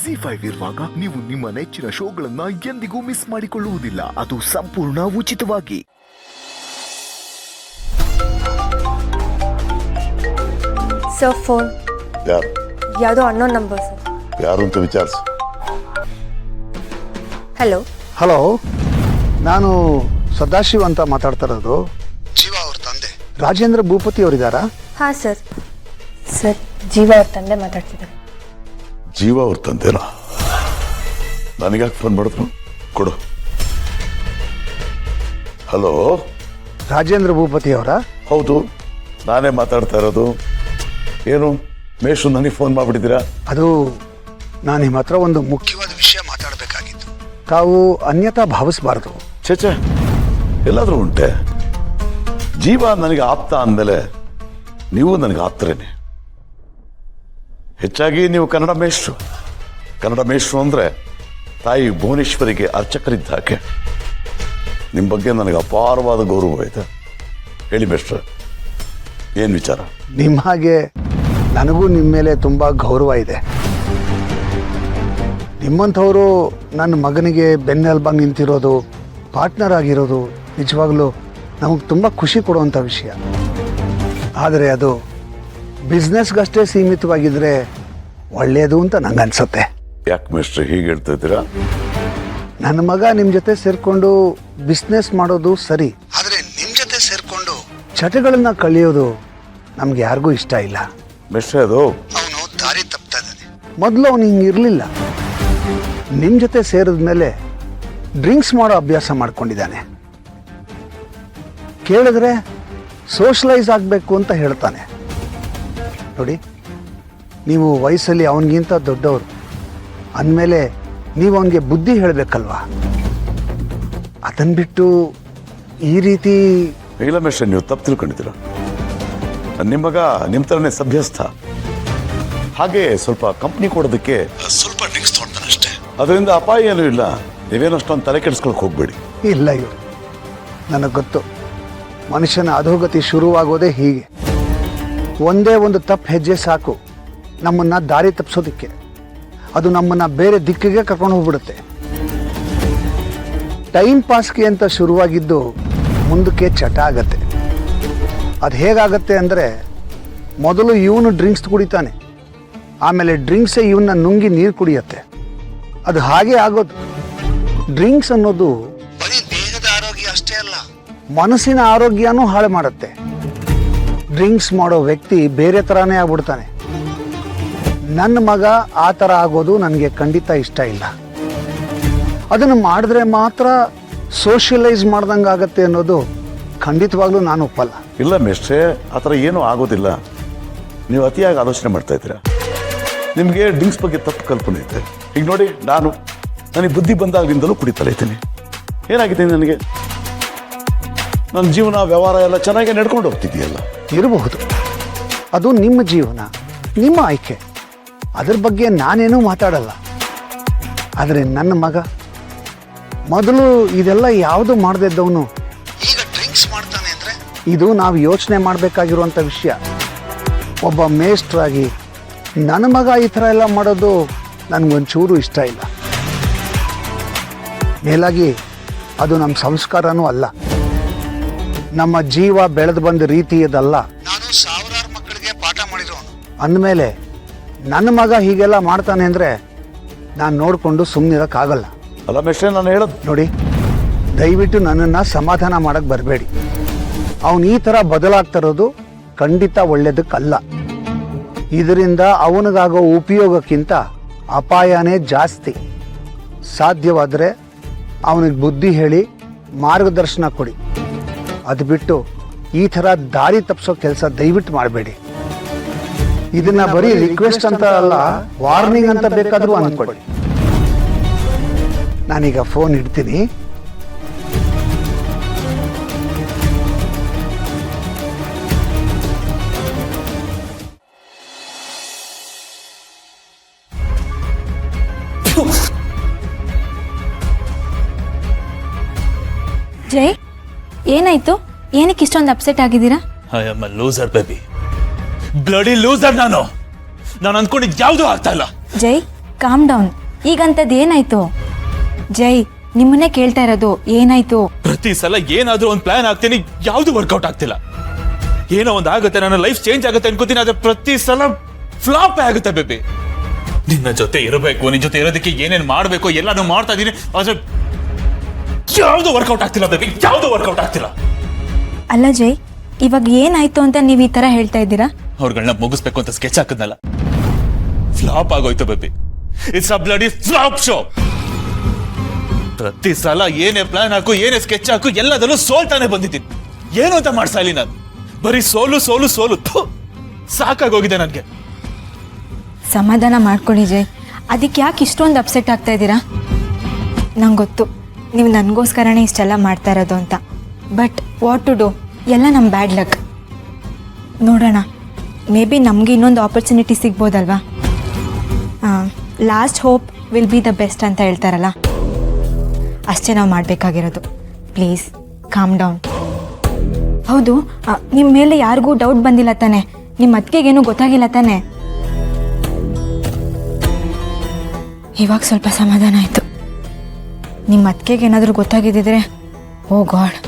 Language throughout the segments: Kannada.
ZEE5 ಇರುವಾಗ ನೀವು ನಿಮ್ಮ ನೆಚ್ಚಿನ ಶೋಗಳನ್ನ ಎಂದಿಗೂ ಮಿಸ್ ಮಾಡಿಕೊಳ್ಳುವುದಿಲ್ಲ. ಅದು ಸಂಪೂರ್ಣ ಉಚಿತವಾಗಿ. ಸರ್ ಫೋನ್ ಯಾರು ಯಾವುದೋ ಅನ್ನೋನ್ ನಂಬರ್ ಸರ್. ಯಾರು ಅಂತ ವಿಚಾರಿಸು. ಹಲೋ ಹಲೋ, ನಾನು ಸದಾಶಿವ ಅಂತ ಮಾತಾಡ್ತಾ ಇರೋದು. ಜೀವ ಅವ್ರ ತಂದೆ ರಾಜೇಂದ್ರ ಭೂಪತಿ ಅವರಿದ್ದಾರಾ? ಹಾಂ ಸರ್. ಸರ್ ಜೀವ ಅವ್ರ ತಂದೆ ಮಾತಾಡ್ತಿದ್ದಾರೆ. ಜೀವ ಅವ್ರ ತಂದೆನಾ? ನನಗ್ಯಾಕೆ ಫೋನ್ ಮಾಡಿದ್ರು? ಕೊಡು. ಹಲೋ, ರಾಜೇಂದ್ರ ಭೂಪತಿ ಅವರ? ಹೌದು, ನಾನೇ ಮಾತಾಡ್ತಾ ಇರೋದು. ಏನು ಮೇಷು ನನಗೆ ಫೋನ್ ಮಾಡ್ಬಿಟ್ಟಿದ್ದೀರಾ? ಅದು ನಾನು ನಿಮ್ಮ ಹತ್ರ ಒಂದು ಮುಖ್ಯವಾದ ವಿಷಯ ಮಾತಾಡಬೇಕಾಗಿತ್ತು. ತಾವು ಅನ್ಯತಾ ಭಾವಿಸಬಾರ್ದು. ಚೇಚೆ, ಎಲ್ಲಾದ್ರೂ ಉಂಟೆ? ಜೀವ ನನಗೆ ಆಪ್ತ ಅಂದಮೇಲೆ ನೀವು ನನಗೆ ಆಪ್ತರೇನೆ. ಹೆಚ್ಚಾಗಿ ನೀವು ಕನ್ನಡ ಮೇಷ್ಟ್ರು ಅಂದರೆ ತಾಯಿ ಭುವನೇಶ್ವರಿಗೆ ಅರ್ಚಕರಿದ್ದ ಹಾಗೆ. ನಿಮ್ಮ ಬಗ್ಗೆ ನನಗೆ ಅಪಾರವಾದ ಗೌರವ ಇದೆ. ಹೇಳಿ ಮೇಷ್ಟ್ರ, ಏನು ವಿಚಾರ? ನಿಮ್ಮ ಹಾಗೆ ನನಗೂ ನಿಮ್ಮ ಮೇಲೆ ತುಂಬ ಗೌರವ ಇದೆ. ನಿಮ್ಮಂಥವರು ನನ್ನ ಮಗನಿಗೆ ಬೆನ್ನೆಲುಬಾಗಿ ನಿಂತಿರೋದು, ಪಾರ್ಟ್ನರ್ ಆಗಿರೋದು ನಿಜವಾಗ್ಲೂ ನಮಗೆ ತುಂಬ ಖುಷಿ ಕೊಡುವಂಥ ವಿಷಯ. ಆದರೆ ಅದು ಬಿಸ್ನೆಸ್ಗಷ್ಟೇ ಸೀಮಿತವಾಗಿದ್ದರೆ ಒಳ್ಳೆಯದು ಅಂತ ನಂಗೆ ಅನ್ಸುತ್ತೆ. ಯಾಕೆ ಮೇಷ್ಟ್ರ ಹೀಗೆ ಹೇಳ್ತಾ ಇದ್ದೀರಾ? ನನ್ನ ಮಗ ನಿಮ್ಮ ಜೊತೆ ಸೇರಿಕೊಂಡು ಬಿಸ್ನೆಸ್ ಮಾಡೋದು ಸರಿ, ಆದರೆ ನಿಮ್ಮ ಜೊತೆ ಸೇರಿಕೊಂಡು ಚಟಗಳನ್ನ ಕಳೆಯೋದು ನಮ್ಗೆ ಯಾರಿಗೂ ಇಷ್ಟ ಇಲ್ಲ. ಮೇಷ್ಟ್ರೆ, ಅದು ಅವನು ದಾರಿ ತಪ್ತಾ ಇದ್ದಾನೆ. ಮೊದಲು ಅವನು ಹಿಂಗಿರಲಿಲ್ಲ. ನಿಮ್ಮ ಜೊತೆ ಸೇರಿದ್ಮೇಲೆ ಡ್ರಿಂಕ್ಸ್ ಮಾಡೋ ಅಭ್ಯಾಸ ಮಾಡ್ಕೊಂಡಿದ್ದಾನೆ. ಕೇಳಿದ್ರೆ ಸೋಷಲೈಸ್ ಆಗಬೇಕು ಅಂತ ಹೇಳ್ತಾನೆ. ನೋಡಿ, ನೀವು ವಯಸ್ಸಲ್ಲಿ ಅವನಿಗಿಂತ ದೊಡ್ಡವರು ಅಂದಮೇಲೆ ನೀವು ಅವನಿಗೆ ಬುದ್ಧಿ ಹೇಳಬೇಕಲ್ವಾ? ಅದನ್ನು ಬಿಟ್ಟು ಈ ರೀತಿ. ಇಲ್ಲ ಮೇಷ್ಟ್ರೆ, ನೀವು ತಪ್ಪು ತಿಳ್ಕೊಂಡಿದ್ದೀರ. ನಿಮ್ಮ ಮಗ ನಿಮ್ಮ ಥರನೇ ಸಭ್ಯಸ್ಥ. ಹಾಗೆ ಸ್ವಲ್ಪ ಕಂಪ್ನಿ ಕೊಡೋದಕ್ಕೆ ಸ್ವಲ್ಪ ಡ್ರಿಂಕ್ಸ್ ತೊಗೊಳ್ತಾನೆ ಅಷ್ಟೇ. ಅದರಿಂದ ಅಪಾಯ ಏನೂ ಇಲ್ಲ. ನೀವೇನು ಅಷ್ಟೊಂದು ತಲೆ ಕೆಡಿಸ್ಕೊಳಕ್ಕೆ ಹೋಗ್ಬೇಡಿ. ಇಲ್ಲ ಇವರು, ನನಗೆ ಗೊತ್ತು, ಮನುಷ್ಯನ ಅಧೋಗತಿ ಶುರುವಾಗೋದೇ ಹೀಗೆ. ಒಂದೇ ಒಂದು ತಪ್ಪು ಹೆಜ್ಜೆ ಸಾಕು ನಮ್ಮನ್ನು ದಾರಿ ತಪ್ಪಿಸೋದಕ್ಕೆ. ಅದು ನಮ್ಮನ್ನು ಬೇರೆ ದಿಕ್ಕಿಗೆ ಕರ್ಕೊಂಡು ಹೋಗ್ಬಿಡುತ್ತೆ. ಟೈಮ್ ಪಾಸ್ಗೆ ಅಂತ ಶುರುವಾಗಿದ್ದು ಮುಂದಕ್ಕೆ ಚಟ ಆಗತ್ತೆ. ಅದು ಹೇಗಾಗತ್ತೆ ಅಂದರೆ, ಮೊದಲು ಇವನು ಡ್ರಿಂಕ್ಸ್ ಕುಡಿತಾನೆ, ಆಮೇಲೆ ಡ್ರಿಂಕ್ಸೇ ಇವನ್ನ ನುಂಗಿ ನೀರು ಕುಡಿಯತ್ತೆ. ಅದು ಹಾಗೆ ಆಗೋದು. ಡ್ರಿಂಕ್ಸ್ ಅನ್ನೋದು ಬರೀ ದೇಹದ ಆರೋಗ್ಯ ಅಷ್ಟೇ ಅಲ್ಲ, ಮನಸ್ಸಿನ ಆರೋಗ್ಯನೂ ಹಾಳು ಮಾಡುತ್ತೆ. ಡ್ರಿಂಕ್ಸ್ ಮಾಡೋ ವ್ಯಕ್ತಿ ಬೇರೆ ಥರನೇ ಆಗ್ಬಿಡ್ತಾನೆ. ನನ್ನ ಮಗ ಆ ಥರ ಆಗೋದು ನನಗೆ ಖಂಡಿತ ಇಷ್ಟ ಇಲ್ಲ. ಅದನ್ನು ಮಾಡಿದ್ರೆ ಮಾತ್ರ ಸೋಷಿಯಲೈಸ್ ಮಾಡ್ದಂಗೆ ಆಗತ್ತೆ ಅನ್ನೋದು ಖಂಡಿತವಾಗ್ಲೂ ನಾನು ಒಪ್ಪಲ್ಲ. ಇಲ್ಲ ಮೇಷ್ಟ್ರೆ, ಆ ಥರ ಏನೂ ಆಗೋದಿಲ್ಲ. ನೀವು ಅತಿಯಾಗಿ ಆಲೋಚನೆ ಮಾಡ್ತಾ ಇದ್ದೀರಾ. ನಿಮಗೆ ಡ್ರಿಂಕ್ಸ್ ಬಗ್ಗೆ ತಪ್ಪು ಕಲ್ಪನೆ ಇದೆ. ಈಗ ನೋಡಿ, ನನಗೆ ಬುದ್ಧಿ ಬಂದಾಗಲಿಂದಲೂ ಕುಡಿತಾ ಇದ್ದೀನಿ. ಏನಾಗಿದೆ ನನಗೆ? ನನ್ನ ಜೀವನ ವ್ಯವಹಾರ ಎಲ್ಲ ಚೆನ್ನಾಗಿ ನಡ್ಕೊಂಡು ಹೋಗ್ತಿದೆಯಲ್ಲ. ಇರಬಹುದು, ಅದು ನಿಮ್ಮ ಜೀವನ, ನಿಮ್ಮ ಆಯ್ಕೆ. ಅದ್ರ ಬಗ್ಗೆ ನಾನೇನೂ ಮಾತಾಡಲ್ಲ. ಆದರೆ ನನ್ನ ಮಗ ಮೊದಲು ಇದೆಲ್ಲ ಯಾವುದು ಮಾಡದೇ ಇದ್ದವನು ಈಗ ಡ್ರಿಂಕ್ಸ್ ಮಾಡ್ತಾನೆ ಅಂದರೆ ಇದು ನಾವು ಯೋಚನೆ ಮಾಡಬೇಕಾಗಿರುವಂಥ ವಿಷಯ. ಒಬ್ಬ ಮೇಷ್ಟ್ರಾಗಿ ನನ್ನ ಮಗ ಈ ಥರ ಎಲ್ಲ ಮಾಡೋದು ನನಗೊಂಚೂರು ಇಷ್ಟ ಇಲ್ಲ. ಮೇಲಾಗಿ ಅದು ನಮ್ಮ ಸಂಸ್ಕಾರನೂ ಅಲ್ಲ, ನಮ್ಮ ಜೀವ ಬೆಳೆದು ಬಂದ ರೀತಿ ಇದಲ್ಲ. ನಾನು ಸಾವಿರಾರು ಮಕ್ಕಳಿಗೆ ಪಾಠ ಮಾಡಿರೋನು ಅಂದಮೇಲೆ ನನ್ನ ಮಗ ಹೀಗೆಲ್ಲ ಮಾಡ್ತಾನೆ ಅಂದರೆ ನಾನು ನೋಡಿಕೊಂಡು ಸುಮ್ಮನಿರೋಕ್ಕಾಗಲ್ಲ. ಅಲ್ಲ ಮೇಷ್ಟ್ರೆ, ನಾನು ಹೇಳೋದು ನೋಡಿ, ದಯವಿಟ್ಟು ನನ್ನನ್ನು ಸಮಾಧಾನ ಮಾಡೋಕ್ಕೆ ಬರಬೇಡಿ. ಅವನು ಈ ಥರ ಬದಲಾಗ್ತಿರೋದು ಖಂಡಿತ ಒಳ್ಳೆಯದಕ್ಕಲ್ಲ. ಇದರಿಂದ ಅವನಿಗಾಗೋ ಉಪಯೋಗಕ್ಕಿಂತ ಅಪಾಯನೇ ಜಾಸ್ತಿ. ಸಾಧ್ಯವಾದರೆ ಅವನಿಗೆ ಬುದ್ಧಿ ಹೇಳಿ ಮಾರ್ಗದರ್ಶನ ಕೊಡಿ. ಅದು ಬಿಟ್ಟು ಈ ಥರ ದಾರಿ ತಪ್ಪಿಸೋ ಕೆಲಸ ದಯವಿಟ್ಟು ಮಾಡಬೇಡಿ. ಇದನ್ನ ಬರೀ ರಿಕ್ವೆಸ್ಟ್ ಅಂತ ಅಲ್ಲ, ವಾರ್ನಿಂಗ್ ಅಂತ ಬೇಕಾದರೂ ಅಂದ್ಕೊಳ್ಳಿ. ನಾನೀಗ ಫೋನ್ ಇಡ್ತೀನಿ. ಜೈ, ಏನಾಯ್ತು? ಏನಕ್ಕೆ ಇಷ್ಟೊಂದು ಅಪ್ಸೆಟ್ ಆಗಿದ್ದೀರಾ? I am a loser baby, bloody loser. ನಾನು ಅಂದ್ಕೊಂಡಿದ್ದು ಯಾವುದೂ ಆಗ್ತಾ ಇಲ್ಲ. ಜೈ, ಕಾಮ್ ಡೌನ್. ಈಗಂತದ್ದು ಏನಾಯ್ತು? ಜೈ, ನಿಮ್ಮನ್ನೇ ಕೇಳ್ತಾ ಇರೋದು, ಏನಾಯ್ತು? ಪ್ರತಿ ಸಲ ಏನಾದ್ರೂ ಒಂದು ಪ್ಲಾನ್ ಆಗ್ತೀನಿ, ಯಾವ್ದು ವರ್ಕೌಟ್ ಆಗ್ತಿಲ್ಲ. ಏನೋ ಒಂದು ಆಗುತ್ತೆ, ನನ್ನ ಲೈಫ್ ಚೇಂಜ್ ಆಗುತ್ತೆ ಅನ್ಕೋತೀನಿ, ಆದ್ರೆ ಪ್ರತಿ ಸಲ ಫ್ಲಾಪ್ ಆಗುತ್ತೆ ಬೇಬಿ. ನಿನ್ನ ಜೊತೆ ಇರಬೇಕು, ನಿನ್ನ ಜೊತೆ ಇರೋದಕ್ಕೆ ಏನೇನ್ ಮಾಡ್ಬೇಕು ಎಲ್ಲಾನು ಮಾಡ್ತಾ ಇದೀನಿ, ಆದ್ರೆ ಯಾವ್ದು ವರ್ಕೌಟ್ ಆಗ್ತಿಲ್ಲ ಬೇಬಿ, ಯಾವ್ದು ವರ್ಕೌಟ್ ಆಗ್ತಿಲ್ಲ. ಅಲ್ಲ ಜೈ, ಇವಾಗ ಏನಾಯ್ತು ಅಂತ ನೀವು ಈ ತರ ಹೇಳ್ತಾ ಇದ್ದೀರಾ? ಅವ್ರಗಳನ್ನ ಮುಗಿಸ್ಬೇಕು ಅಂತ ಸ್ಕೆಚ್ ಹಾಕಿದ್ನಲ್ಲ, ಫ್ಲಾಪ್ ಆಗೋಯ್ತು baby. It's a bloody flop show. ಪ್ರತಿ ಸಲ ಏನೇ ಪ್ಲಾನ್ ಹಾಕು, ಏನೇ ಸ್ಕೆಚ್ ಹಾಕು, ಎಲ್ಲದಲ್ಲೂ ಸೋಲ್ತಾನೆ ಬಂದಿದ್ದೀನಿ. ಏನು ಅಂತ ಮಾಡ್ತಾ ಇಲ್ಲಿ ನಾನು, ಬರೀ ಸೋಲು ಸೋಲು ಸೋಲು. ಸಾಕಾಗೋಗಿದೆ ನನಗೆ. ಸಮಾಧಾನ ಮಾಡ್ಕೊಳ್ಳಿ ಜೈ. ಅದಕ್ಕೆ ಯಾಕೆ ಇಷ್ಟೊಂದು ಅಪ್ಸೆಟ್ ಆಗ್ತಾ ಇದ್ದೀರಾ? ನಂಗೆ ಗೊತ್ತು ನೀವು ನನಗೋಸ್ಕರನೇ ಇಷ್ಟೆಲ್ಲ ಮಾಡ್ತಾ ಇರೋದು ಅಂತ. ಬಟ್ ವಾಟ್ ಟು ಡೂ, ಎಲ್ಲ ನಮ್ಮ ಬ್ಯಾಡ್ ಲಕ್. ನೋಡೋಣ, ಮೇ ಬಿ ನಮಗೆ ಇನ್ನೊಂದು ಆಪರ್ಚುನಿಟಿ ಸಿಗ್ಬೋದಲ್ವಾ? Last hope will be the best ಅಂತ ಹೇಳ್ತಾರಲ್ಲ, ಅಷ್ಟೇ ನಾವು ಮಾಡಬೇಕಾಗಿರೋದು. Please calm down. ಹೌದು, ನಿಮ್ಮ ಮೇಲೆ ಯಾರಿಗೂ ಡೌಟ್ ಬಂದಿಲ್ಲ ತಾನೆ? ನಿಮ್ಮ ಅತ್ತಿಗೆಗೇನು ಗೊತ್ತಾಗಿಲ್ಲ ತಾನೆ? ಇವಾಗ ಸ್ವಲ್ಪ ಸಮಾಧಾನ ಆಯಿತು. ನಿಮ್ಮ ಅತ್ತಿಗೆಗೆ ಏನಾದರೂ ಗೊತ್ತಾಗಿದ್ದಿದ್ರೆ, ಓ ಗಾಡ್,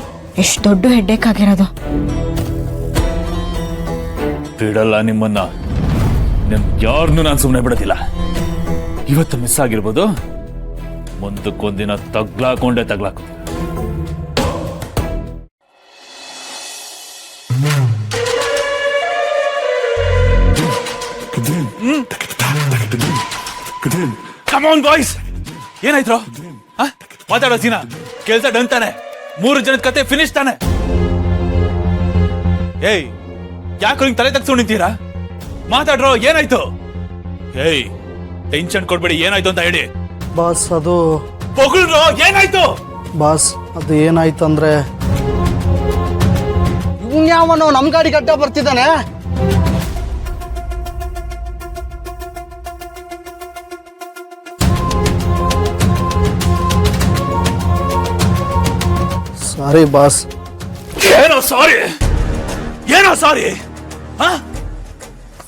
ಎಷ್ಟು ದೊಡ್ಡ ಹೆಡ್ಡೇಕ್ ಆಗಿರೋದು. ಬಿಡಲ್ಲ ನಿಮ್ಮನ್ನ, ನಿಮ್ ಯಾರನ್ನೂ ನಾನು ಸುಮ್ಮನೆ ಬಿಡೋದಿಲ್ಲ. ಇವತ್ತು ಮಿಸ್ ಆಗಿರ್ಬೋದು, ಮುಂದಕ್ಕೊಂದಿನ ತಗ್ಲಾಕೊಂಡೇ ತಗ್ಲಾಕು. ಕಮ್ ಆನ್ ಬಾಯ್ಸ್, ಏನಾಯ್ತು? ಮಾತಾಡೋ ಸೀನ ಕೆಲ್ಸ ಡನ್ ತಾನೆ? 3 ಜನದ ಕತೆ ಫಿನಿಶ್ ತಾನೆ? ಏಯ್, ಯಾಕೆ ಹಿಂಗ್ ತಲೆ ತಗ್ಸ್ಕೊಂಡು ನಿಂತೀರಾ? ಮಾತಾಡ್ರೋ, ಏನಾಯ್ತು? ಏಯ್, ಟೆನ್ಷನ್ ಕೊಡ್ಬೇಡಿ, ಏನಾಯ್ತು ಅಂತ ಹೇಳಿ. ಬಾಸ್, ಅದು ಹೊಗಳ್ರೋ, ಏನಾಯ್ತು? ಬಾಸ್, ಅದು ಏನಾಯ್ತಂದ್ರೆ ಇನ್ಯಾವನೋ ನಮ್ ಗಾಡಿ ಗಡ್ಡ ಬರ್ತಿದ್ದಾನೆ. Sorry boss. ಏನೋ ಸಾರಿ? ಏನೋ ಸಾರಿ?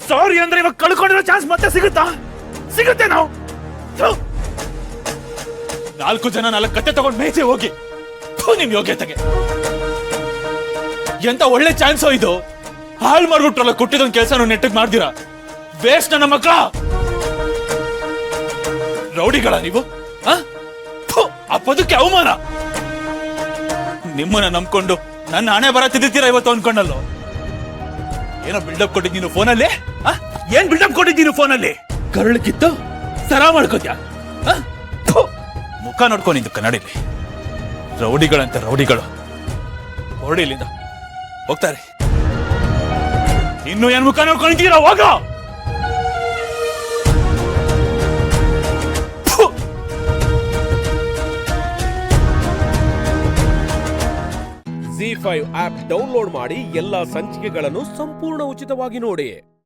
ಸಾರಿ ಅಂದ್ರೆ ಇವಾಗ ಕಳ್ಕೊಂಡಿರೋ ಚಾನ್ಸ್ ಮತ್ತೆ ಸಿಗುತ್ತಾ? ಸಿಗುತ್ತೆ ನಾವು 4 ಜನ 4 ಕತೆ ತಗೊಂಡ್ ಮೇಚೆ ಹೋಗಿ ನಿಮ್ ಯೋಗ್ಯತೆಗೆ. ಎಂತ ಒಳ್ಳೆ ಚಾನ್ಸ್ ಇದು, ಹಾಳು ಮಾಡ್ಬಿಟ್ರಲ್ಲ ಕೊಟ್ಟಿದ್ದೊಂದು ಕೆಲಸ ನೆಟ್ಟಗ್ ಮಾಡ್ದಿರಾ. ವೇಸ್ಟ್ ನನ್ನ ಮಕ್ಕಳ, ರೌಡಿಗಳ ನೀವು. ಆ ಪದಕ್ಕೆ ಅವಮಾನ. ನಿಮ್ಮನ್ನ ನಂಬ್ಕೊಂಡು ನನ್ನ ಹಣೆ ಬರ ತಿದ್ದಿದ್ದೀರಾ ಇವತ್ತು ಅನ್ಕೊಂಡಲ್ಲೋ. ಏನೋ ಬಿಲ್ಡಪ್ ಕೊಟ್ಟಿದ್ದೀನಿ ಫೋನಲ್ಲಿ. ಏನ್ ಬಿಲ್ಡಪ್ ಕೊಟ್ಟಿದ್ದೀನಿ ಫೋನಲ್ಲಿ? ಕರಳಕ್ಕಿತ್ತು ಸರ ಮಾಡ್ಕೋತ್ಯಾ? ಮುಖ ನೋಡ್ಕೊಂಡಿದ್ದು ಕನ್ನಡಿಲಿ. ರೌಡಿಗಳಂತ ರೌಡಿಗಳು ಹೊರಡಿ ಇಲ್ಲಿಂದ, ಹೋಗ್ತಾರೆ. ಇನ್ನು ಏನ್ ಮುಖ ನೋಡ್ಕೊಂಡಿದ್ದೀರಾ? ಹೋಗ. ZEE5 ಆಪ್ ಡೌನ್ಲೋಡ್ ಮಾಡಿ ಎಲ್ಲಾ ಸಂಚಿಕೆಗಳನ್ನು ಸಂಪೂರ್ಣ ಉಚಿತವಾಗಿ ನೋಡಿ.